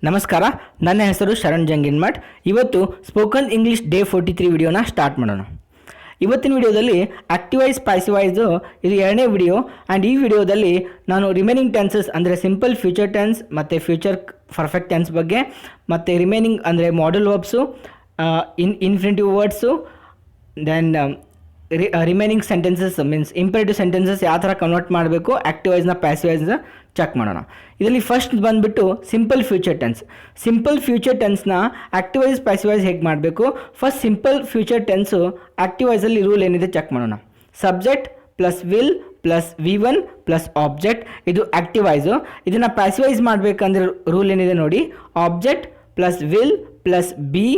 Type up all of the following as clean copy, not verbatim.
ನಮಸ್ಕಾರ, ನನ್ನ ಹೆಸರು ಶರಣ್ ಜಂಗಿನ್ಮಠ್. ಇವತ್ತು ಸ್ಪೋಕನ್ ಇಂಗ್ಲೀಷ್ ಡೇ 43 ವಿಡಿಯೋನ ಸ್ಟಾರ್ಟ್ ಮಾಡೋಣ. ಇವತ್ತಿನ ವಿಡಿಯೋದಲ್ಲಿ ಆಕ್ಟಿವೈಸ್ ಪ್ಯಾಸಿವೈಸ್ ಇದು ಎರಡನೇ ವಿಡಿಯೋ. ಆ್ಯಂಡ್ ಈ ವಿಡಿಯೋದಲ್ಲಿ ನಾನು ರಿಮೈನಿಂಗ್ ಟೆನ್ಸಸ್ ಅಂದರೆ ಸಿಂಪಲ್ ಫ್ಯೂಚರ್ ಟೆನ್ಸ್ ಮತ್ತು ಫ್ಯೂಚರ್ ಪರ್ಫೆಕ್ಟ್ ಟೆನ್ಸ್ ಬಗ್ಗೆ, ಮತ್ತು ರಿಮೈನಿಂಗ್ ಅಂದರೆ modal verbs, infinitive words, then remaining sentences means imperative sentences ಯಾವ ಥರ ಕನ್ವರ್ಟ್ ಮಾಡಬೇಕು ಆಕ್ಟಿವೈಸ್ನ ಪ್ಯಾಸಿವೈಸ್ನ ಚೆಕ್ ಮಾಡೋಣ. ಇದರಲ್ಲಿ ಫಸ್ಟ್ ಬಂದುಬಿಟ್ಟು simple future tense. Simple future ಟೆನ್ಸ್ನ ಆಕ್ಟಿವೈಸ್ ಪ್ಯಾಸಿವೈಸ್ ಹೇಗೆ ಮಾಡಬೇಕು? ಫಸ್ಟ್ ಸಿಂಪಲ್ ಫ್ಯೂಚರ್ ಟೆನ್ಸು ಆಕ್ಟಿವೈಸಲ್ಲಿ ರೂಲ್ ಏನಿದೆ ಚೆಕ್ ಮಾಡೋಣ. Subject plus will plus V1 plus object, ಇದು ಆಕ್ಟಿವೈಸು. ಇದನ್ನು ಪ್ಯಾಸಿವೈಸ್ ಮಾಡಬೇಕಂದ್ರೆ ರೂಲ್ ಏನಿದೆ ನೋಡಿ. Object plus will plus be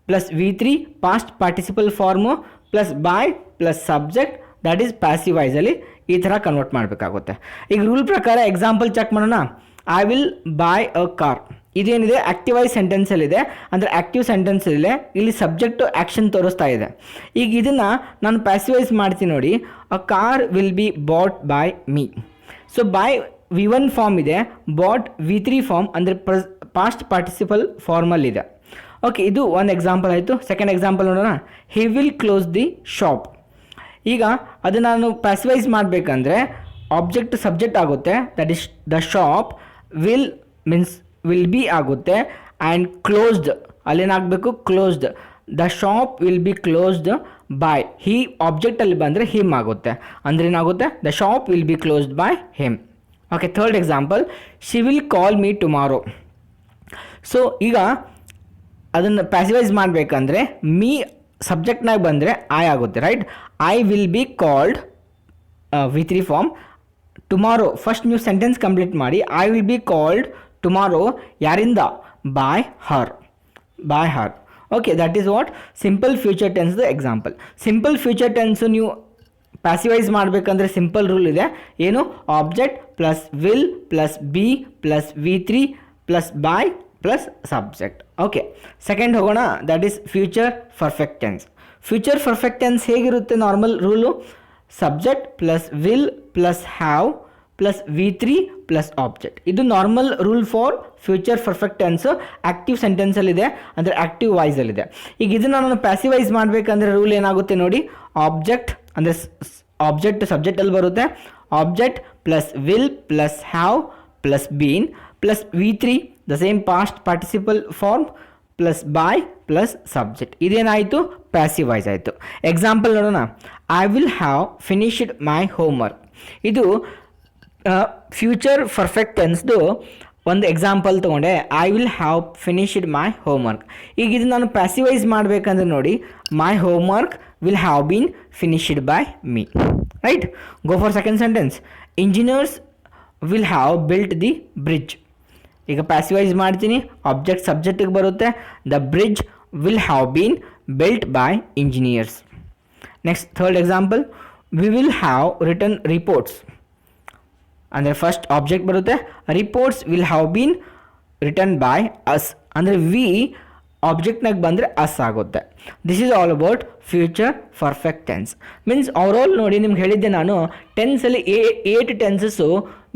plus V3 past participle form plus by plus subject, that is ಪ್ಯಾಸಿವೈಸಲ್ಲಿ ಈ ಥರ ಕನ್ವರ್ಟ್ ಮಾಡಬೇಕಾಗುತ್ತೆ. ಈಗ ರೂಲ್ ಪ್ರಕಾರ ಎಕ್ಸಾಂಪಲ್ ಚೆಕ್ ಮಾಡೋಣ. I will buy a car, ಇದೇನಿದೆ ಆಕ್ಟಿವೈಸ್ ಸೆಂಟೆನ್ಸಲ್ಲಿದೆ, ಅಂದರೆ ಆ್ಯಕ್ಟಿವ್ ಸೆಂಟೆನ್ಸಲ್ಲಿದೆ. ಇಲ್ಲಿ ಸಬ್ಜೆಕ್ಟು ಆ್ಯಕ್ಷನ್ ತೋರಿಸ್ತಾ ಇದೆ. ಈಗ ಇದನ್ನು ನಾನು ಪ್ಯಾಸಿವೈಸ್ ಮಾಡ್ತೀನಿ ನೋಡಿ. A car will be bought by me. So buy V1 form ಇದೆ, ಬಾಟ್ V3 ಫಾರ್ಮ್ ಅಂದರೆ ಪಾಸ್ಟ್ ಪಾರ್ಟಿಸಿಪಲ್ ಫಾರ್ಮಲ್ಲಿದೆ. ಓಕೆ, ಇದು ಒಂದು ಎಕ್ಸಾಂಪಲ್ ಆಯಿತು. ಸೆಕೆಂಡ್ ಎಕ್ಸಾಂಪಲ್ ನೋಡೋಣ. He will close the shop. ಈಗ ಅದು ನಾನು ಪ್ಯಾಸಿವೈಸ್ ಮಾಡಬೇಕಂದ್ರೆ ಆಬ್ಜೆಕ್ಟ್ ಸಬ್ಜೆಕ್ಟ್ ಆಗುತ್ತೆ, that is the shop. Will means will be ಆಗುತ್ತೆ. ಆ್ಯಂಡ್ ಕ್ಲೋಸ್ಡ್ ಅಲ್ಲೇನಾಗಬೇಕು? Closed. The shop will be closed by he. ಆಬ್ಜೆಕ್ಟಲ್ಲಿ ಬಂದರೆ ಹಿಮ್ ಆಗುತ್ತೆ, ಅಂದರೆ ಏನಾಗುತ್ತೆ? The shop will be closed by him. Okay, third example. She will call me tomorrow. So ಈಗ ಅದನ್ನು passive voice ಮಾಡಬೇಕಂದ್ರೆ ಮೀ ಸಬ್ಜೆಕ್ಟ್ನಾಗ ಬಂದರೆ ಐ ಆಗುತ್ತೆ, right? I will be called V3 form. Tomorrow first ನೀವು ಸೆಂಟೆನ್ಸ್ ಕಂಪ್ಲೀಟ್ ಮಾಡಿ. I will be called tomorrow ಯಾರಿಂದ? By her. By her. Okay, that is what simple future ಟೆನ್ಸ್ದು ಎಕ್ಸಾಂಪಲ್. ಸಿಂಪಲ್ ಫ್ಯೂಚರ್ ಟೆನ್ಸು ನೀವು passive voice ಮಾಡಬೇಕಂದ್ರೆ simple rule ಇದೆ. ಏನು? Object plus will plus be plus V3 plus by plus subject. Okay, second ಹೋಗೋಣ. That is future perfect tense. Future perfect tense ಹೇಗಿರುತ್ತೆ? Normal rule subject plus will plus have plus V3 plus object. ಇದು normal rule for future perfect tense. Active ಸೆಂಟೆನ್ಸಲ್ಲಿದೆ, ಅಂದರೆ active ವಾಯ್ಸಲ್ಲಿದೆ. ಈಗ ಇದನ್ನು ನಾನು passivise ಮಾಡಬೇಕಂದ್ರೆ rule ಏನಾಗುತ್ತೆ ನೋಡಿ. ಆಬ್ಜೆಕ್ಟ್ ಅಂದರೆ ಆಬ್ಜೆಕ್ಟ್ ಸಬ್ಜೆಕ್ಟಲ್ಲಿ ಬರುತ್ತೆ. Object plus will plus have plus been plus V3 the same past participle form plus by plus subject. ಇದೇನಾಯಿತು? ಪ್ಯಾಸಿವೈಸ್ ಆಯಿತು. ಎಕ್ಸಾಂಪಲ್ ನೋಡೋಣ. I will have finished my homework. ಇದು ಫ್ಯೂಚರ್ ಪರ್ಫೆಕ್ಟ್ ಟೆನ್ಸ್ದು ಒಂದು ಎಕ್ಸಾಂಪಲ್ ತೊಗೊಂಡೆ. I will have finished my homework. ಈಗ ಇದು ನಾನು ಪ್ಯಾಸಿವೈಸ್ ಮಾಡಬೇಕಂದ್ರೆ ನೋಡಿ. My homework will have been finished by me, right? Go for second sentence. Engineers will have built the bridge. ಈಗ ಪ್ಯಾಸಿವೈಸ್ ಮಾಡ್ತೀನಿ. ಆಬ್ಜೆಕ್ಟ್ ಸಬ್ಜೆಕ್ಟಿಗೆ ಬರುತ್ತೆ. The bridge will have bean built by engineers. Next third example. We will have return reports. ಅಂದರೆ first object ಬರುತ್ತೆ. Reports will have bean return by us, ಅಂದರೆ V ಆಬ್ಜೆಕ್ಟ್ನಾಗ ಬಂದರೆ us ಆಗುತ್ತೆ. This is all about future perfect tense. Means overall ನೋಡಿ, ನಿಮ್ಗೆ ಹೇಳಿದ್ದೆ ನಾನು ಟೆನ್ಸಲ್ಲಿ 8 ಟೆನ್ಸಸ್ಸು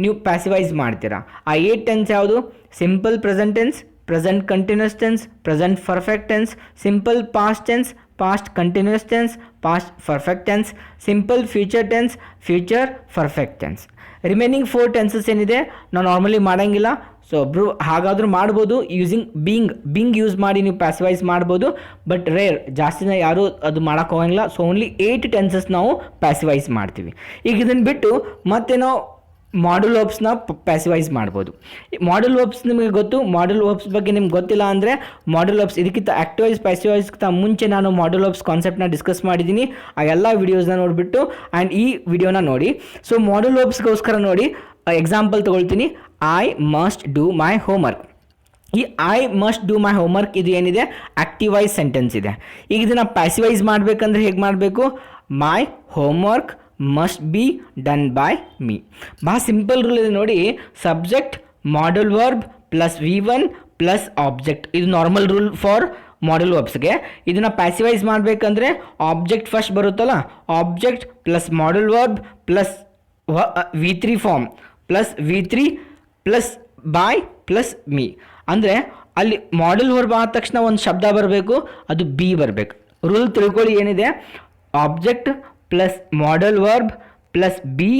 ನೀವು ಪ್ಯಾಸಿವೈಸ್ ಮಾಡ್ತೀರಾ. ಆ 8 ಟೆನ್ಸ್ ಯಾವುದು? Simple present tense, present continuous tense, present perfect tense, simple past tense, past continuous tense, past perfect tense, simple future tense, future perfect tense. Remaining 4 tenses ಏನಿದೆ ನಾವು ನಾರ್ಮಲಿ ಮಾಡೋಂಗಿಲ್ಲ. ಸೊ ಒಬ್ಬರು ಹಾಗಾದರೂ ಮಾಡ್ಬೋದು. ಬಿಂಗ್ ಯೂಸ್ ಮಾಡಿ ನೀವು passivise ಮಾಡ್ಬೋದು, but rare, ಜಾಸ್ತಿನ ಯಾರೂ ಅದು ಮಾಡೋಕ್ಕೆ ಹೋಗಂಗಿಲ್ಲ. ಸೊ ಓನ್ಲಿ 8 ಟೆನ್ಸಸ್ ನಾವು ಪ್ಯಾಸಿವೈಸ್ ಮಾಡ್ತೀವಿ. ಈಗ ಇದನ್ನು ಬಿಟ್ಟು ಮತ್ತೆ ನಾವು ಮಾಡಲ್ ವರ್ಬ್ಸ್ನ ಪ್ಯಾಸಿವೈಸ್ ಮಾಡ್ಬೋದು. ಮಾಡಲ್ ವರ್ಬ್ಸ್ ನಿಮಗೆ ಗೊತ್ತು. ಮಾಡಲ್ ವರ್ಬ್ಸ್ ಬಗ್ಗೆ ನಿಮ್ಗೆ ಗೊತ್ತಿಲ್ಲ ಅಂದರೆ ಮಾಡಲ್ ವರ್ಬ್ಸ್ ಇದಕ್ಕಿಂತ ಆಕ್ಟಿವೈಸ್ ಪ್ಯಾಸಿವೈಸ್ಗಿಂತ ಮುಂಚೆ ನಾನು ಮಾಡಲ್ ವರ್ಬ್ಸ್ ಕಾನ್ಸೆಪ್ಟ್ನ ಡಿಸ್ಕಸ್ ಮಾಡಿದ್ದೀನಿ. ಆ ಎಲ್ಲ ವೀಡಿಯೋಸ್ನ ನೋಡಿಬಿಟ್ಟು ಆ್ಯಂಡ್ ಈ ವಿಡಿಯೋನ ನೋಡಿ. ಸೊ ಮಾಡಲ್ ವರ್ಬ್ಸ್ಗೋಸ್ಕರ ನೋಡಿ ಎಕ್ಸಾಂಪಲ್ ತೊಗೊಳ್ತೀನಿ. I must do my homework. ಈ I must do my homework ಇದು ಏನಿದೆ? ಆಕ್ಟಿವೈಸ್ ಸೆಂಟೆನ್ಸ್ ಇದೆ. ಈಗ ಇದನ್ನು ಪ್ಯಾಸಿವೈಸ್ ಮಾಡಬೇಕಂದ್ರೆ ಹೇಗೆ ಮಾಡಬೇಕು? My homework must be done by me. ಭಾಳ ಸಿಂಪಲ್ ರೂಲ್ ಇದೆ ನೋಡಿ. Subject modal verb plus V1 plus object. ಇದು ನಾರ್ಮಲ್ ರೂಲ್ ಫಾರ್ ಮಾಡಲ್ ವರ್ಬ್ಸ್ಗೆ. ಇದನ್ನು ಪ್ಯಾಸಿವೈಸ್ ಮಾಡಬೇಕಂದ್ರೆ ಆಬ್ಜೆಕ್ಟ್ ಫಸ್ಟ್ ಬರುತ್ತಲ್ಲ, object plus modal verb plus V3 form plus V3 plus by plus me. ಅಂದರೆ ಅಲ್ಲಿ ಮಾಡಲ್ ವರ್ಬ್ ಆದ ತಕ್ಷಣ ಒಂದು ಶಬ್ದ ಬರಬೇಕು, ಅದು ಬಿ ಬರಬೇಕು. ರೂಲ್ ತಿಳ್ಕೊಳ್ಳಿ ಏನಿದೆ, object plus modal verb plus be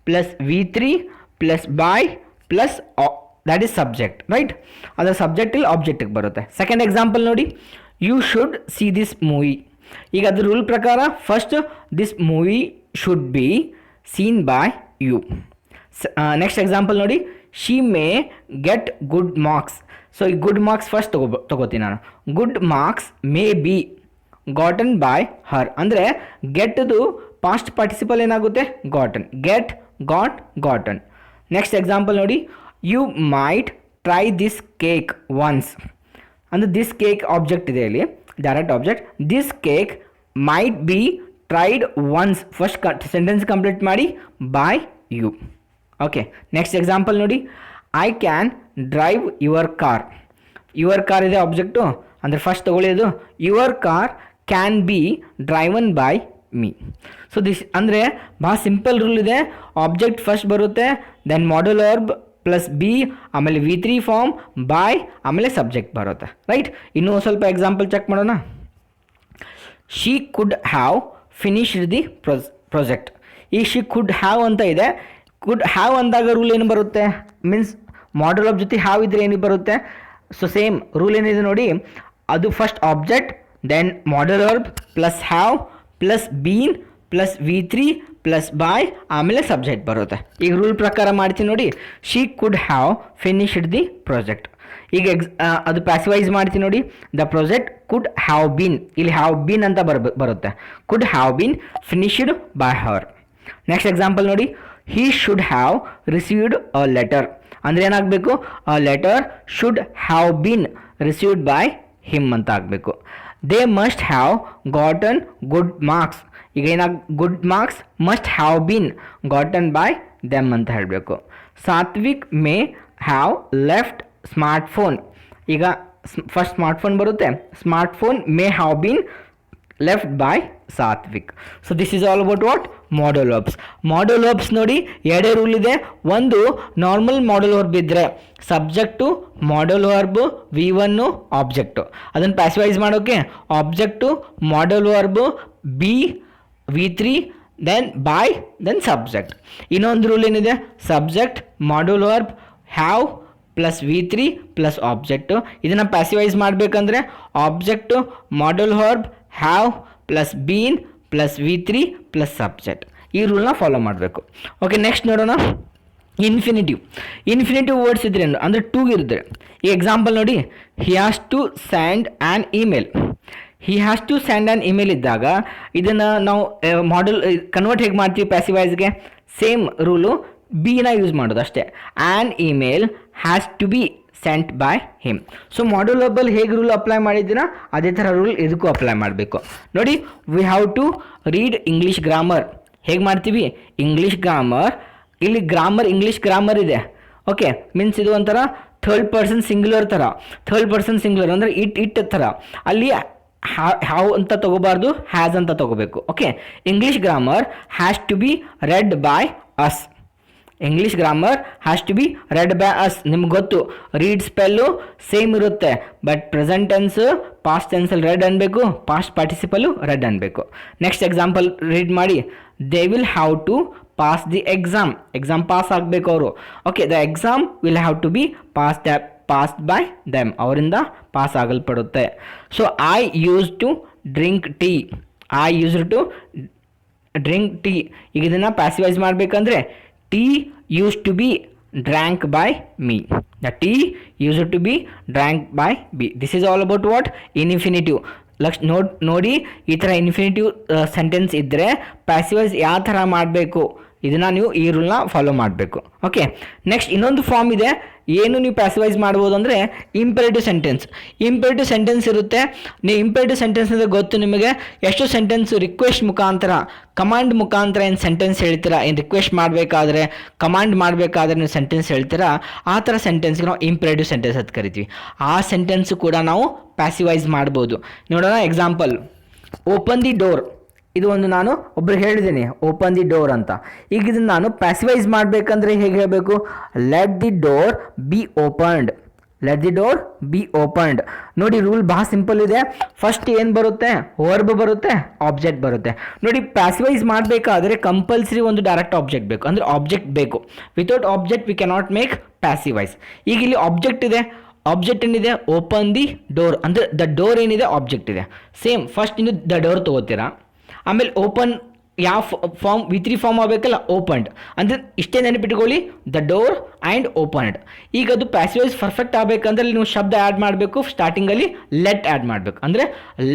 plus V3 plus by plus that is subject, right? ಅದರ ಸಬ್ಜೆಕ್ಟಲ್ಲಿ ಆಬ್ಜೆಕ್ಟಿಗೆ ಬರುತ್ತೆ. ಸೆಕೆಂಡ್ ಎಕ್ಸಾಂಪಲ್ ನೋಡಿ, you should see this movie. ಈಗ ಅದ್ರ ರೂಲ್ ಪ್ರಕಾರ first this movie should be seen by you. Next example ನೋಡಿ, she may get good marks. So ಈ ಗುಡ್ ಮಾರ್ಕ್ಸ್ ಫಸ್ಟ್ ತಗೋತೀನಿ ನಾನು. Good marks may be gotten by her. ಅಂದರೆ ಗೆಟ್ದು past participle ಏನಾಗುತ್ತೆ? Gotten. Get, got, gotten. Next example ನೋಡಿ, you might try this cake once. ಅಂದರೆ this cake object ಇದೆ ಇಲ್ಲಿ, direct object. This cake might be tried once. First sentence complete ಮಾಡಿ by you. Okay, next example ನೋಡಿ, I can drive your car. Your car ಇದೆ object, ಅಂದರೆ first ತಗೊಳ್ಳೋದು your car can be driven by me. So this ಅಂದರೆ ಭಾಳ simple rule ಇದೆ. Object first ಬರುತ್ತೆ, then modal verb plus B, ಆಮೇಲೆ V3 form, by, ಆಮೇಲೆ ಸಬ್ಜೆಕ್ಟ್ ಬರುತ್ತೆ, ರೈಟ್? ಇನ್ನೂ ಸ್ವಲ್ಪ ಎಕ್ಸಾಂಪಲ್ ಚೆಕ್ ಮಾಡೋಣ. She could have finished the project. ಈ ಶಿ ಕುಡ್ ಹ್ಯಾವ್ ಅಂತ ಇದೆ. ಕುಡ್ ಹ್ಯಾವ್ ಅಂದಾಗ ರೂಲ್ ಏನು ಬರುತ್ತೆ? ಮೀನ್ಸ್ ಮಾಡಲ್ ವರ್ಬ್ ಜೊತೆ ಹ್ಯಾವ್ ಇದ್ರೆ ಏನು ಬರುತ್ತೆ? ಸೊ ಸೇಮ್ ರೂಲ್ ಏನಿದೆ ನೋಡಿ, ಅದು first object, then modal verb plus have plus been plus V3 plus by, ಆಮೇಲೆ ಸಬ್ಜೆಕ್ಟ್ ಬರುತ್ತೆ. ಈಗ ರೂಲ್ ಪ್ರಕಾರ ಮಾಡ್ತೀನಿ ನೋಡಿ, she could have finished the project. ಈಗ ಅದು ಪ್ಯಾಸಿವೈಸ್ ಮಾಡ್ತೀನಿ ನೋಡಿ, the project could have been. ಇಲ್ಲಿ ಹ್ಯಾವ್ ಬೀನ್ ಅಂತ ಬರುತ್ತೆ. Could have been finished by her. Next example ನೋಡಿ, he should have received a letter. ಅಂದರೆ ಏನಾಗಬೇಕು? A letter should have been received by him ಅಂತ ಆಗಬೇಕು. They must have gotten good marks. ಈಗ good marks must have been gotten by them ಅಂತ ಹೇಳಬೇಕು. Sathvik may have left smartphone. ಈಗ first smartphone ಬರುತ್ತೆ, smartphone may have been left by Sathvik. So this is all about what? Modal verbs. Modal verbs ನೋಡಿ ಎರಡೇ rule ಇದೆ. ಒಂದು normal modal verb ಇದ್ದರೆ subject, modal verb, V1 object. ಅದನ್ನು passivise ಮಾಡೋಕ್ಕೆ object, modal verb, be, V3, then by, then subject. ಇನ್ನೊಂದು rule ಏನಿದೆ, subject, modal verb, have plus V3 plus object. ಇದನ್ನು ಪ್ಯಾಸಿವೈಸ್ ಮಾಡಬೇಕಂದ್ರೆ object, modal verb, have plus been plus V3 plus subject. ಈ ರೂಲ್ನ follow ಮಾಡಬೇಕು. Okay, next ನೋಡೋಣ. Infinitive words ಇದ್ರೆ ಅಂದರೆ to ಇರುತ್ತೆ. ಈ ಎಕ್ಸಾಂಪಲ್ ನೋಡಿ, he has to send an email. He has to send an email ಇದ್ದಾಗ ಇದನ್ನು ನಾವು ಮಾಡಲ್ ಕನ್ವರ್ಟ್ ಹೇಗೆ ಮಾಡ್ತೀವಿ ಪ್ಯಾಸಿವೈಸ್ಗೆ? ಸೇಮ್ ರೂಲು, ಬಿನ ಯೂಸ್ ಮಾಡೋದು ಅಷ್ಟೇ. An email has to be sent by him. So modal ವರ್ಬಲ್ಲಿ ಹೇಗೆ ರೂಲ್ ಅಪ್ಲೈ ಮಾಡಿದ್ದೀರಾ ಅದೇ ಥರ ರೂಲ್ ಇದಕ್ಕೂ ಅಪ್ಲೈ ಮಾಡಬೇಕು. ನೋಡಿ, we have to read English grammar. ಹೇಗೆ ಮಾಡ್ತೀವಿ? ಇಂಗ್ಲೀಷ್ ಗ್ರಾಮರ್, ಇಲ್ಲಿ ಗ್ರಾಮರ್ ಇಂಗ್ಲೀಷ್ ಗ್ರಾಮರ್ ಇದೆ. ಓಕೆ, ಮೀನ್ಸ್ ಇದು ಒಂಥರ ಥರ್ಡ್ ಪರ್ಸನ್ ಸಿಂಗ್ಯುಲರ್ ಥರ. ಥರ್ಡ್ ಪರ್ಸನ್ ಸಿಂಗ್ಯುಲರ್ ಅಂದರೆ ಇಟ್ ಥರ. ಅಲ್ಲಿ ಹ್ಯಾವ್ ಅಂತ ತಗೋಬಾರ್ದು, ಹ್ಯಾಸ್ ಅಂತ ತಗೋಬೇಕು. Okay, English grammar has to be read by us. English grammar has to be read by us. ನಿಮ್ಗೆ ಗೊತ್ತು, ರೀಡ್ ಸ್ಪೆಲ್ಲು ಸೇಮ್ ಇರುತ್ತೆ, ಬಟ್ ಪ್ರೆಸೆಂಟ್ ಟೆನ್ಸ್ ಪಾಸ್ಟ್ ಟೆನ್ಸಲ್ಲಿ ರೆಡ್ ಅನ್ಬೇಕು, ಪಾಸ್ಟ್ ಪಾರ್ಟಿಸಿಪಲ್ಲು ರೆಡ್ ಅನ್ಬೇಕು. ನೆಕ್ಸ್ಟ್ ಎಕ್ಸಾಂಪಲ್ ರೀಡ್ ಮಾಡಿ. They will have to pass the exam. Exam pass ಆಗಬೇಕು ಅವರು. Okay, the exam will have to be passed by them. ಅವರಿಂದ pass ಆಗಲ್ಪಡುತ್ತೆ. So I use to drink tea. I use to drink tea. ಈಗ ಇದನ್ನು passivise ಮಾಡಬೇಕಂದ್ರೆ tea used to be drank by me. The tea used to be drank by me. This is all about what? Infinitive. ನೋಡಿ, ಈ ಥರ infinitive sentence ಇದ್ದರೆ passivise ಯಾವ ಥರ ಮಾಡಬೇಕು ಇದನ್ನು ನೀವು ಈ ರೂಲ್ನ ಫಾಲೋ ಮಾಡಬೇಕು. ಓಕೆ, ನೆಕ್ಸ್ಟ್ ಇನ್ನೊಂದು ಫಾರ್ಮ್ ಇದೆ. ಏನು ನೀವು ಪ್ಯಾಸಿವೈಸ್ ಮಾಡ್ಬೋದು ಅಂದರೆ ಇಂಪೆರೇಟಿವ್ ಸೆಂಟೆನ್ಸ್. ಇಂಪೆರೇಟಿವ್ ಸೆಂಟೆನ್ಸ್ ಇರುತ್ತೆ. ನೀವು ಇಂಪೆರೇಟಿವ್ ಸೆಂಟೆನ್ಸ್ ಅಂದರೆ ಗೊತ್ತು ನಿಮಗೆ, ಎಷ್ಟು ಸೆಂಟೆನ್ಸ್ ರಿಕ್ವೆಸ್ಟ್ ಮುಖಾಂತರ, ಕಮಾಂಡ್ ಮುಖಾಂತರ ಏನು ಸೆಂಟೆನ್ಸ್ ಹೇಳ್ತೀರಾ, ಏನು ರಿಕ್ವೆಸ್ಟ್ ಮಾಡಬೇಕಾದ್ರೆ, ಕಮಾಂಡ್ ಮಾಡಬೇಕಾದ್ರೆ ನೀವು ಸೆಂಟೆನ್ಸ್ ಹೇಳ್ತೀರಾ, ಆ ಥರ ಸೆಂಟೆನ್ಸ್ಗೆ ನಾವು ಇಂಪೆರೇಟಿವ್ ಸೆಂಟೆನ್ಸ್ ಅಂತ ಕರಿತೀವಿ. ಆ ಸೆಂಟೆನ್ಸು ಕೂಡ ನಾವು ಪ್ಯಾಸಿವೈಸ್ ಮಾಡ್ಬೋದು. ನೋಡೋಣ ಎಕ್ಸಾಂಪಲ್. Open the door. ಇದು ಒಂದು ನಾನು ಒಬ್ರಿಗೆ ಹೇಳಿದ್ದೀನಿ, ಓಪನ್ ದಿ ಡೋರ್ ಅಂತ. ಈಗ ಇದನ್ನು ನಾನು ಪ್ಯಾಸಿವೈಸ್ ಮಾಡಬೇಕಂದ್ರೆ ಹೇಗೆ ಹೇಳಬೇಕು? Let the door B opened. Let the door B opened. ನೋಡಿ ರೂಲ್ ಬಹಳ ಸಿಂಪಲ್ ಇದೆ. ಫಸ್ಟ್ ಏನು ಬರುತ್ತೆ, ವರ್ಬ್ ಬರುತ್ತೆ, ಆಬ್ಜೆಕ್ಟ್ ಬರುತ್ತೆ. ನೋಡಿ ಪ್ಯಾಸಿವೈಸ್ ಮಾಡಬೇಕಾದ್ರೆ ಕಂಪಲ್ಸರಿ ಒಂದು ಡೈರೆಕ್ಟ್ ಆಬ್ಜೆಕ್ಟ್ ಬೇಕು, ಅಂದರೆ ಆಬ್ಜೆಕ್ಟ್ ಬೇಕು. Without object we cannot make passivise. ಈಗ ಇಲ್ಲಿ ಆಬ್ಜೆಕ್ಟ್ ಇದೆ, ಆಬ್ಜೆಕ್ಟ್ ಏನಿದೆ, ಓಪನ್ ದಿ ಡೋರ್, ಅಂದರೆ ದ ಡೋರ್ ಏನಿದೆ ಆಬ್ಜೆಕ್ಟ್ ಇದೆ. ಸೇಮ್ ಫಸ್ಟ್ ನೀವು ದ ಡೋರ್ ತೊಗೋತೀರಾ, ಆಮೇಲೆ ಓಪನ್ ಯಾವ ಫಾರ್ಮ್ V3 ಫಾರ್ಮ್ ಆಗಬೇಕಲ್ಲ, ಓಪನ್ಡ್. ಅಂದರೆ ಇಷ್ಟೇ ನೆನಪಿಟ್ಕೊಳ್ಳಿ, ದ ಡೋರ್ ಆ್ಯಂಡ್ ಓಪನ್ಡ್. ಈಗ ಅದು ಪ್ಯಾಸಿವೈಸ್ ಪರ್ಫೆಕ್ಟ್ ಆಗಬೇಕಂದ್ರೆ ನೀವು ಶಬ್ದ ಆ್ಯಡ್ ಮಾಡಬೇಕು. ಸ್ಟಾರ್ಟಿಂಗಲ್ಲಿ ಲೆಟ್ ಆ್ಯಡ್ ಮಾಡಬೇಕು, ಅಂದರೆ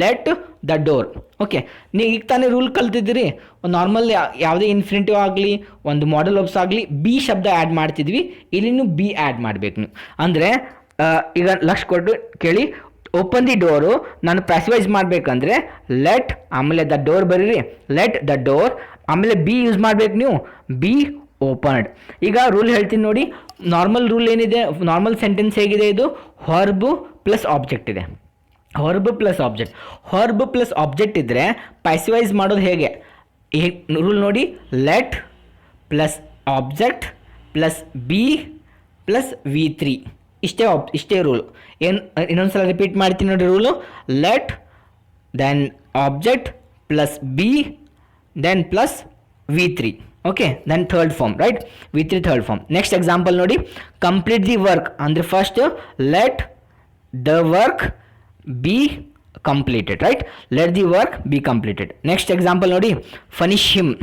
ಲೆಟ್ ದ ಡೋರ್. ಓಕೆ, ನೀವು ಈಗ ತಾನೇ ರೂಲ್ ಕಲ್ತಿದ್ದೀರಿ. ಒಂದು ನಾರ್ಮಲ್ ಯಾವುದೇ ಇನ್ಫಿನಿಟಿವ್ ಆಗಲಿ, ಒಂದು ಮಾಡಲ್ ವರ್ಬ್ಸ್ ಆಗಲಿ, ಬಿ ಶಬ್ದ ಆ್ಯಡ್ ಮಾಡ್ತಿದ್ವಿ, ಇಲ್ಲಿ ನೀವು ಬಿ ಆ್ಯಡ್ ಮಾಡಬೇಕು ನೀವು. ಅಂದರೆ ಈಗ ಲಕ್ಷ ಕೊಟ್ಟು ಕೇಳಿ, ಓಪನ್ ದಿ ಡೋರು ನಾನು ಪ್ಯಾಸಿವೈಸ್ ಮಾಡಬೇಕಂದ್ರೆ ಲೆಟ್, ಆಮೇಲೆ ದ ಡೋರ್ ಬರೀರಿ, ಲೆಟ್ ದ ಡೋರ್, ಆಮೇಲೆ ಬಿ ಯೂಸ್ ಮಾಡಬೇಕು ನೀವು, ಬಿ ಓಪನ್ಡ್. ಈಗ ರೂಲ್ ಹೇಳ್ತೀನಿ ನೋಡಿ. ನಾರ್ಮಲ್ ರೂಲ್ ಏನಿದೆ, ನಾರ್ಮಲ್ ಸೆಂಟೆನ್ಸ್ ಹೇಗಿದೆ, ಇದು ವರ್ಬ್ ಪ್ಲಸ್ ಆಬ್ಜೆಕ್ಟ್ ಇದೆ. Verb plus object, verb plus object ಇದ್ದರೆ ಪ್ಯಾಸಿವೈಸ್ ಮಾಡೋದು ಹೇಗೆ, ಈ ರೂಲ್ ನೋಡಿ. Let plus object plus be plus V3, ಇಷ್ಟೇ ರೂಲ್. ಇನ್ನೊಂದ್ಸಲ ರಿಪೀಟ್ ಮಾಡ್ತೀನಿ ನೋಡಿ rule. Let then object plus be then plus V3. Okay, then third form, right, V3 third form. Next example ನೋಡಿ. ಕಂಪ್ಲೀಟ್ ದಿ ವರ್ಕ್ ಅಂದರೆ first let the work be completed, right, let the work be completed. Next example ನೋಡಿ. Finish him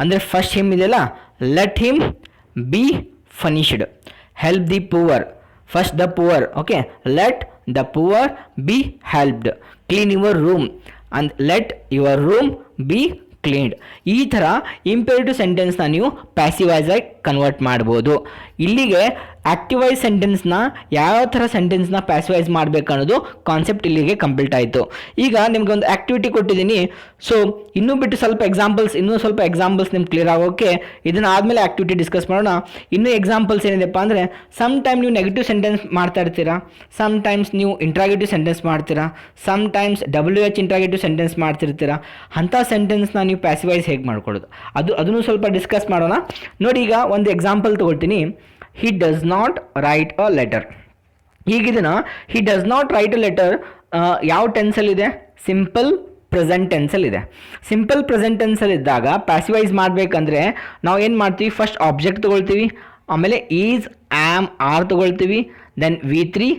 ಅಂದರೆ first him ಇದೆಯಲ್ಲ, let him be finished. Help the poor, first the poor, okay, let the poor be helped. Clean your room and let your room be cleaned. ಈ ಥರ ಇಂಪೇರೇಟಿವ್ ಸೆಂಟೆನ್ಸ್ನ ನೀವು passivise ಆಗಿ convert ಮಾಡ್ಬೋದು. ಇಲ್ಲಿಗೆ ಆಕ್ಟಿವೈಸ್ ಸೆಂಟೆನ್ಸ್ನ ಯಾವ ಥರ ಸೆಂಟೆನ್ಸ್ನ ಪ್ಯಾಸಿವೈಸ್ ಮಾಡಬೇಕು ಅನ್ನೋದು ಕಾನ್ಸೆಪ್ಟ್ ಇಲ್ಲಿಗೆ ಕಂಪ್ಲೀಟ್ ಆಯಿತು. ಈಗ ನಿಮ್ಗೆ ಒಂದು ಆ್ಯಕ್ಟಿವಿಟಿ ಕೊಟ್ಟಿದ್ದೀನಿ. ಸೊ ಇನ್ನೂ ಬಿಟ್ಟು ಸ್ವಲ್ಪ ಎಕ್ಸಾಂಪಲ್ಸ್ ನಿಮ್ಗೆ ಕ್ಲಿಯರ್ ಆಗೋಕ್ಕೆ ಇದನ್ನು ಆದಮೇಲೆ ಆ್ಯಕ್ಟಿವಿಟಿ ಡಿಸ್ಕಸ್ ಮಾಡೋಣ. ಇನ್ನೂ ಎಕ್ಸಾಂಪಲ್ಸ್ ಏನಿದೆಪ್ಪ ಅಂದರೆ, ಸಮ್ ಟೈಮ್ ನೀವು ನೆಗೆಟಿವ್ ಸೆಂಟೆನ್ಸ್ ಮಾಡ್ತಾ ಇರ್ತೀರಾ, ಸಮ್ ಟೈಮ್ಸ್ ನೀವು ಇಂಟ್ರಾಗೇಟಿವ್ ಸೆಂಟೆನ್ಸ್ ಮಾಡ್ತೀರಾ, some times WH interrogative sentence ಮಾಡ್ತಿರ್ತೀರಾ. ಅಂಥ ಸೆಂಟೆನ್ಸ್ನ ನೀವು ಪ್ಯಾಸಿವೈಸ್ ಹೇಗೆ ಮಾಡ್ಕೊಳ್ಳೋದು ಅದನ್ನು ಸ್ವಲ್ಪ ಡಿಸ್ಕಸ್ ಮಾಡೋಣ. ನೋಡಿ, ಈಗ ಒಂದು ಎಕ್ಸಾಂಪಲ್ ತೊಗೊಳ್ತೀನಿ. he does not write a letter. ಈಗಿದನ್ನ he does not write a letter ಯಾವ ಟೆನ್ಸಲ್ಲಿದೆ, ಸಿಂಪಲ್ ಪ್ರೆಸೆಂಟ್ ಟೆನ್ಸಲ್ಲಿದೆ. ಸಿಂಪಲ್ ಪ್ರೆಸೆಂಟ್ ಟೆನ್ಸಲ್ಲಿದ್ದಾಗ ಪ್ಯಾಸಿವೈಸ್ ಮಾಡಬೇಕಂದ್ರೆ ನಾವು ಏನು ಮಾಡ್ತೀವಿ, ಫಸ್ಟ್ ಆಬ್ಜೆಕ್ಟ್ ತೊಗೊಳ್ತೀವಿ, ಆಮೇಲೆ ಈಸ್, ಆಮ್, ಆರ್ ತೊಗೊಳ್ತೀವಿ, ದೆನ್ V3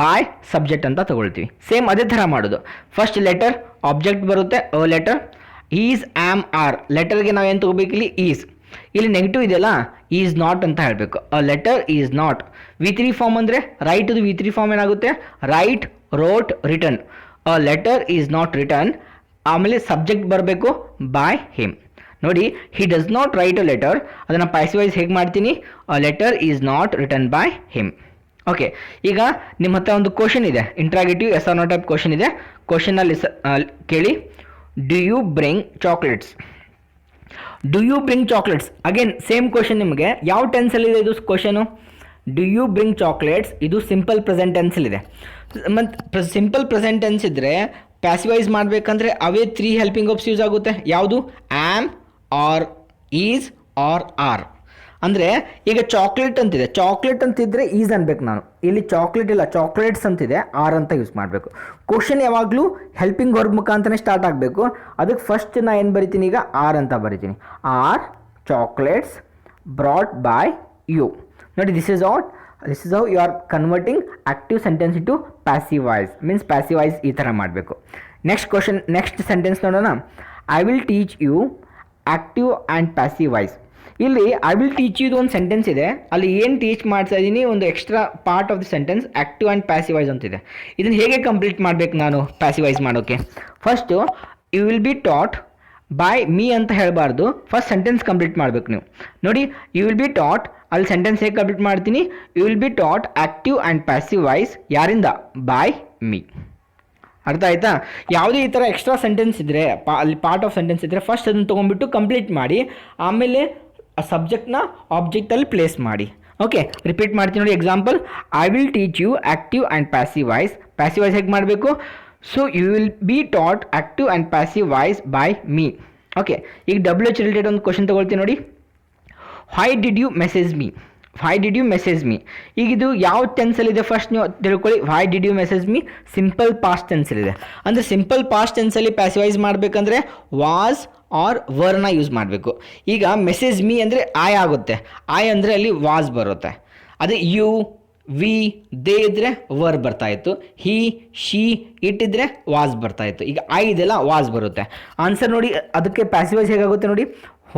ಬಾಯ್ ಸಬ್ಜೆಕ್ಟ್ ಅಂತ ತೊಗೊಳ್ತೀವಿ. ಸೇಮ್ ಅದೇ ಥರ ಮಾಡೋದು. ಫಸ್ಟ್ ಲೆಟರ್, ಆಬ್ಜೆಕ್ಟ್ ಬರುತ್ತೆ, a letter, is, am, are. ಲೆಟರ್ಗೆ ನಾವು ಏನು ತೊಗೋಬೇಕು, ಇಲ್ಲಿ ಈಸ್. ಇಲ್ಲಿ ನೆಗೆಟಿವ್ ಇದೆಯಲ್ಲ, ಈಸ್ ನಾಟ್ ಅಂತ ಹೇಳಬೇಕು. A letter is not. V3 form ಅಂದರೆ ರೈಟ್, V3 ಫಾರ್ಮ್ ಏನಾಗುತ್ತೆ, write, wrote, written. A letter is not written, ಆಮೇಲೆ ಸಬ್ಜೆಕ್ಟ್ ಬರಬೇಕು, ಬಾಯ್ ಹಿಮ್. ನೋಡಿ, he does not write a letter, ಅದನ್ನು ಪ್ಯಾಸಿವೈಸ್ ಹೇಗೆ ಮಾಡ್ತೀನಿ, a letter is not written by him. Okay, ಈಗ ನಿಮ್ಮ ಹತ್ರ ಒಂದು ಕ್ವಶನ್ ಇದೆ, interrogative yes or no type question ಇದೆ. ಕ್ವಶನಲ್ಲಿ ಕೇಳಿ, do you bring chocolates. Do you bring chocolates, again same question. ನಿಮಗೆ ಯಾವ ಟೆನ್ಸಲ್ಲಿದೆ ಇದು question, do you bring chocolates, ಇದು ಸಿಂಪಲ್ ಪ್ರೆಸೆಂಟ್ ಟೆನ್ಸಲ್ಲಿದೆ. ಮತ್ತು ಸಿಂಪಲ್ ಪ್ರೆಸೆಂಟ್ ಟೆನ್ಸ್ ಇದ್ದರೆ ಪ್ಯಾಸಿವೈಸ್ ಮಾಡಬೇಕಂದ್ರೆ ಅವೇ 3 ಹೆಲ್ಪಿಂಗ್ ವರ್ಬ್ಸ್ ಯೂಸ್ ಆಗುತ್ತೆ. ಯಾವುದು, am, are, is, are, are. ಅಂದರೆ ಈಗ ಚಾಕ್ಲೇಟ್ ಅಂತಿದೆ, ಚಾಕ್ಲೇಟ್ ಅಂತಿದ್ರೆ ಈಸ್ ಅನ್ಬೇಕು ನಾನು. ಇಲ್ಲಿ ಚಾಕ್ಲೇಟ್ ಇಲ್ಲ, ಚಾಕ್ಲೇಟ್ಸ್ ಅಂತಿದೆ, ಆರ್ ಅಂತ ಯೂಸ್ ಮಾಡಬೇಕು. ಕ್ವಶನ್ ಯಾವಾಗಲೂ ಹೆಲ್ಪಿಂಗ್ ವರ್ಬ್ ಮುಖಾಂತರನೇ ಸ್ಟಾರ್ಟ್ ಆಗಬೇಕು. ಅದಕ್ಕೆ ಫಸ್ಟ್ ನಾನು ಏನು ಬರಿತೀನಿ, ಈಗ ಆರ್ ಅಂತ ಬರಿತೀನಿ. Are chocolates brought by you. ನೋಡಿ, this is how you are converting active sentence into passive voice. Means passive voice ಈ ಥರ ಮಾಡಬೇಕು. ನೆಕ್ಸ್ಟ್ ಸೆಂಟೆನ್ಸ್ ನೋಡೋಣ. I will teach you active and passive voice. ಇಲ್ಲಿ ಐ ವಿಲ್ ಟೀಚ್ ಯು ಒಂದು sentence ಇದೆ, ಅಲ್ಲಿ ಏನು ಟೀಚ್ ಮಾಡ್ತಾ ಇದ್ದೀನಿ, ಒಂದು extra part of the sentence active and passive voice ಅಂತಿದೆ. ಇದನ್ನು ಹೇಗೆ ಕಂಪ್ಲೀಟ್ ಮಾಡಬೇಕು ನಾನು ಪ್ಯಾಸಿವೈಸ್ ಮಾಡೋಕ್ಕೆ? First you will be taught by me ಅಂತ ಹೇಳಬಾರ್ದು, ಫಸ್ಟ್ ಸೆಂಟೆನ್ಸ್ ಕಂಪ್ಲೀಟ್ ಮಾಡಬೇಕು ನೀವು. ನೋಡಿ, ಯು ವಿಲ್ ಬಿ ಟಾಟ್, ಅಲ್ಲಿ ಸೆಂಟೆನ್ಸ್ ಹೇಗೆ ಕಂಪ್ಲೀಟ್ ಮಾಡ್ತೀನಿ, you will be taught active and passivise ಯಾರಿಂದ, ಬೈ ಮೀ. ಅರ್ಥ ಆಯ್ತಾ? ಯಾವುದೇ ಈ ಥರ ಎಕ್ಸ್ಟ್ರಾ ಸೆಂಟೆನ್ಸ್ ಇದ್ದರೆ, ಅಲ್ಲಿ ಪಾರ್ಟ್ ಆಫ್ ಸೆಂಟೆನ್ಸ್ ಇದ್ದರೆ ಫಸ್ಟ್ ಅದನ್ನು ತೊಗೊಂಡ್ಬಿಟ್ಟು ಕಂಪ್ಲೀಟ್ ಮಾಡಿ, ಆಮೇಲೆ ಆ ಸಬ್ಜೆಕ್ಟ್ನ ಆಬ್ಜೆಕ್ಟಲ್ಲಿ ಪ್ಲೇಸ್ ಮಾಡಿ. ಓಕೆ, ರಿಪೀಟ್ ಮಾಡ್ತೀನಿ ನೋಡಿ. Example, I will teach you active and passivise. Passivise ಹೇಗೆ ಮಾಡಬೇಕು, so you will be taught active and passive voice by me. Okay, ಈಗ WH ರಿಲೇಟೆಡ್ ಒಂದು ಕ್ವಶನ್ ತೊಗೊಳ್ತೀನಿ ನೋಡಿ. Why did you message me. Why did you message me. ಈಗ ಇದು ಯಾವ ಟೆನ್ಸಲ್ಲಿದೆ ಫಸ್ಟ್ ನೀವು ತಿಳ್ಕೊಳ್ಳಿ. Why did you message me simple past ಟೆನ್ಸಲ್ಲಿದೆ. ಅಂದರೆ ಸಿಂಪಲ್ ಪಾಸ್ಟ್ ಟೆನ್ಸಲ್ಲಿ ಪ್ಯಾಸಿವೈಸ್ ಮಾಡಬೇಕಂದ್ರೆ ವಾಸ್ ಆರ್ ವರ್ನ ಯೂಸ್ ಮಾಡಬೇಕು. ಈಗ ಮೆಸೇಜ್ ಮೀ ಅಂದರೆ ಐ ಆಗುತ್ತೆ. ಐ ಅಂದರೆ ಅಲ್ಲಿ ವಾಸ್ ಬರುತ್ತೆ. ಅದೇ ಯು ವಿ ದೇ ಇದ್ದರೆ ವರ್ ಬರ್ತಾಯಿತ್ತು. ಹಿ ಶಿ ಇಟ್ ಇದ್ದರೆ ವಾಸ್ ಬರ್ತಾಯಿತ್ತು. ಈಗ ಐ ಇದೆಲ್ಲ ವಾಸ್ ಬರುತ್ತೆ. ಆನ್ಸರ್ ನೋಡಿ, ಅದಕ್ಕೆ ಪ್ಯಾಸಿವೈಸ್ ಹೇಗಾಗುತ್ತೆ ನೋಡಿ.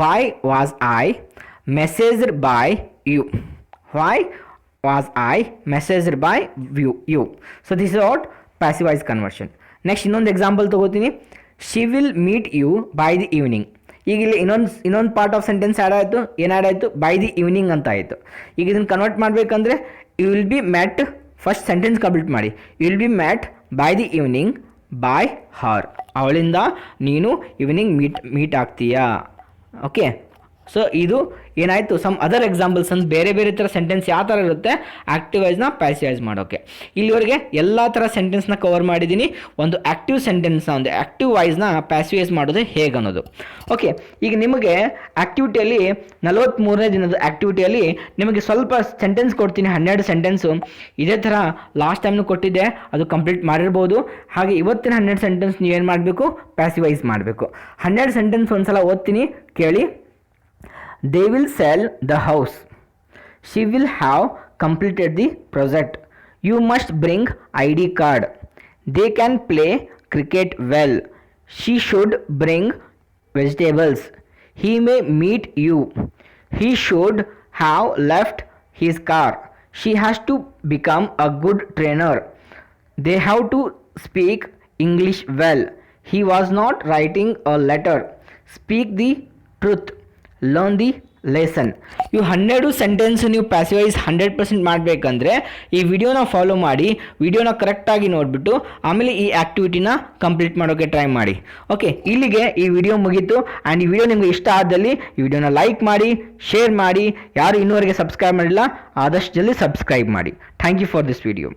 Why was I messaged by you. Why was I messaged by you? So this is what passivized conversion. Next ಇನ್ನೊಂದು ಎಕ್ಸಾಂಪಲ್ ತಗೋತೀನಿ. She will meet you by the evening. ಈಗ ಇಲ್ಲಿ ಇನ್ನೊಂದು ಪಾರ್ಟ್ ಆಫ್ ಸೆಂಟೆನ್ಸ್ ಆ್ಯಡ್ ಆಯಿತು. ಏನು add ಆಯಿತು? By the evening ಅಂತ ಆಯಿತು. ಈಗ ಇದನ್ನು ಕನ್ವರ್ಟ್ ಮಾಡಬೇಕಂದ್ರೆ you will be met, first sentence complete ಮಾಡಿ. You will be met by the evening by her. ಅವಳಿಂದ ನೀನು ಈವ್ನಿಂಗ್ ಮೀಟ್ ಆಗ್ತೀಯಾ. ಓಕೆ, ಸೊ ಇದು ಏನಾಯಿತು, ಸಮ್ ಅದರ್ ಎಕ್ಸಾಂಪಲ್ಸ್ ಅಂತ ಬೇರೆ ಬೇರೆ ಥರ ಸೆಂಟೆನ್ಸ್ ಯಾವ ಥರ ಇರುತ್ತೆ ಆ್ಯಕ್ಟಿವೈಸ್ನ ಪ್ಯಾಸಿವೈಸ್ ಮಾಡೋಕ್ಕೆ. ಇಲ್ಲಿವರೆಗೆ ಎಲ್ಲ ಥರ ಸೆಂಟೆನ್ಸ್ನ ಕವರ್ ಮಾಡಿದ್ದೀನಿ. ಒಂದು ಆ್ಯಕ್ಟಿವ್ ಸೆಂಟೆನ್ಸ್ನ, ಒಂದು ಆ್ಯಕ್ಟಿವ್ ವಾಯ್ಸ್ನ ಪ್ಯಾಸಿವೈಸ್ ಮಾಡೋದು ಹೇಗೆ ಅನ್ನೋದು. ಓಕೆ, ಈಗ ನಿಮಗೆ ಆ್ಯಕ್ಟಿವಿಟಿಯಲ್ಲಿ 43ನೇ ದಿನದ ಆ್ಯಕ್ಟಿವಿಟಿಯಲ್ಲಿ ನಿಮಗೆ ಸ್ವಲ್ಪ ಸೆಂಟೆನ್ಸ್ ಕೊಡ್ತೀನಿ, 12 ಸೆಂಟೆನ್ಸು. ಇದೇ ಥರ ಲಾಸ್ಟ್ ಟೈಮ್ನು ಕೊಟ್ಟಿದ್ದೆ, ಅದು ಕಂಪ್ಲೀಟ್ ಮಾಡಿರ್ಬೋದು. ಹಾಗೆ ಇವತ್ತಿನ 12 ಸೆಂಟೆನ್ಸ್ ನೀವೇನು ಮಾಡಬೇಕು, ಪ್ಯಾಸಿವೈಸ್ ಮಾಡಬೇಕು. 12 ಸೆಂಟೆನ್ಸ್ ಒಂದು ಸಲ ಓದ್ತೀನಿ, ಕೇಳಿ. They will sell the house. She will have completed the project. You must bring ID card. They can play cricket well. She should bring vegetables. He may meet you. He should have left his car. She has to become a good trainer. They have to speak English well. He was not writing a letter. Speak the truth. Learn the lesson. ಇವು 12 sentence ನೀವು passivise 100% ಮಾಡಬೇಕಂದ್ರೆ ಈ ವಿಡಿಯೋನ follow ಮಾಡಿ, ವಿಡಿಯೋನ ಕರೆಕ್ಟಾಗಿ ನೋಡಿಬಿಟ್ಟು ಆಮೇಲೆ ಈ ಆ್ಯಕ್ಟಿವಿಟಿನ ಕಂಪ್ಲೀಟ್ ಮಾಡೋಕ್ಕೆ ಟ್ರೈ ಮಾಡಿ. ಓಕೆ, ಇಲ್ಲಿಗೆ ಈ ವಿಡಿಯೋ ಮುಗೀತು. ಆ್ಯಂಡ್ ಈ ವಿಡಿಯೋ ನಿಮಗೆ ಇಷ್ಟ ಆದಲ್ಲಿ ಈ ವಿಡಿಯೋನ ಲೈಕ್ ಮಾಡಿ, ಶೇರ್ ಮಾಡಿ. ಯಾರು ಇನ್ನೂವರೆಗೆ ಸಬ್ಸ್ಕ್ರೈಬ್ ಮಾಡಿಲ್ಲ ಆದಷ್ಟು ಜಲ್ದಿ ಸಬ್ಸ್ಕ್ರೈಬ್ ಮಾಡಿ. Thank you for this video.